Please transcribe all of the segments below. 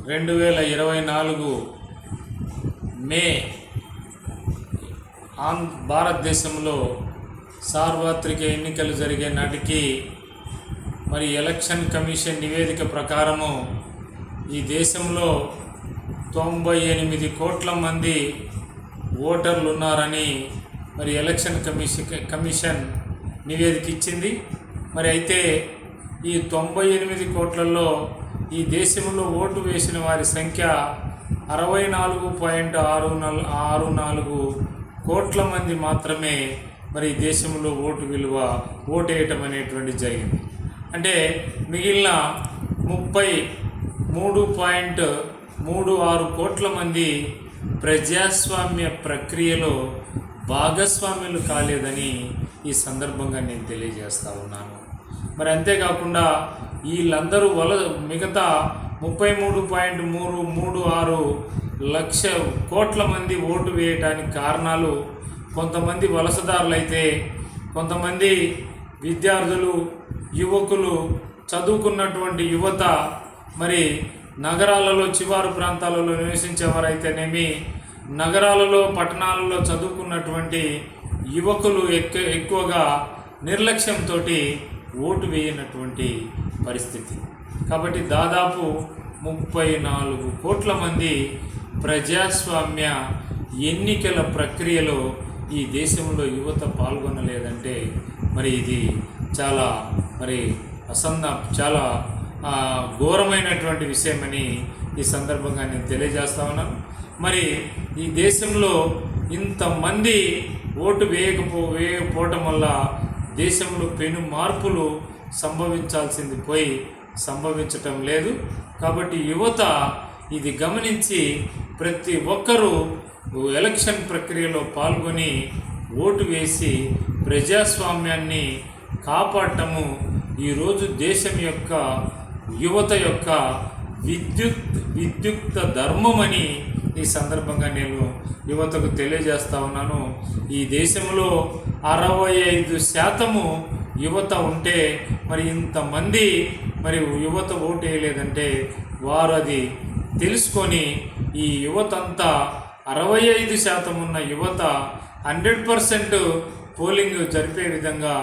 2024 మే భారతదేశంలో సార్వత్రిక ఎన్నికలు జరిగే నాటికి మరి ఎలక్షన్ కమిషన్ నివేదిక ప్రకారము ఈ దేశంలో 98 కోట్ల మంది ఓటర్లు ఉన్నారని మరి ఎలక్షన్ కమిషన్ నివేదిక ఇచ్చింది. మరి అయితే ఈ 98 కోట్లలో ఈ దేశంలో ఓటు వేసిన వారి సంఖ్య 64.64 కోట్ల మంది మాత్రమే మరి దేశంలో ఓటేయటం అనేటువంటి జరిగింది. అంటే మిగిలిన 33.36 కోట్ల మంది ప్రజాస్వామ్య ప్రక్రియలో భాగస్వామ్యులు కాలేదని ఈ సందర్భంగా నేను తెలియజేస్తా ఉన్నాను. మరి అంతేకాకుండా వీళ్ళందరూ మిగతా 33.36 లక్ష కోట్ల మంది ఓటు వేయటానికి కారణాలు కొంతమంది వలసదారులైతే, కొంతమంది విద్యార్థులు, యువకులు, చదువుకున్నటువంటి యువత, మరి నగరాలలో చివరి ప్రాంతాలలో నివసించేవారైతేనేమి, నగరాలలో పట్టణాలలో చదువుకున్నటువంటి యువకులు ఎక్కువగా నిర్లక్ష్యంతో ఓటు వేయనటువంటి పరిస్థితి. కాబట్టి దాదాపు 34 కోట్ల మంది ప్రజాస్వామ్య ఎన్నికల ప్రక్రియలో ఈ దేశంలో యువత పాల్గొనలేదంటే మరి ఇది చాలా చాలా ఘోరమైనటువంటి విషయమని ఈ సందర్భంగా నేను తెలియజేస్తా ఉన్నాను. మరి ఈ దేశంలో ఇంతమంది ఓటు వేయకపోవటం వల్ల దేశంలో పెను మార్పులు సంభవించాల్సింది పోయి సంభవించటం లేదు. కాబట్టి యువత ఇది గమనించి ప్రతి ఒక్కరూ ఎలక్షన్ ప్రక్రియలో పాల్గొని ఓటు వేసి ప్రజాస్వామ్యాన్ని కాపాడటము ఈరోజు దేశం యొక్క యువత యొక్క విద్యుక్త ధర్మమని ఈ సందర్భంగా నేను యువతకు తెలియజేస్తా ఉన్నాను. ఈ దేశంలో 65% యువత ఉంటే మరి ఇంతమంది మరి యువత ఓటు వేయలేదంటే వారు అది తెలుసుకొని ఈ యువతంతా 65% ఉన్న యువత 100% పోలింగ్ జరిపే విధంగా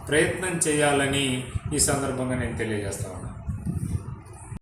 ప్రయత్నం చేయాలని ఈ సందర్భంగా నేను తెలియజేస్తాను.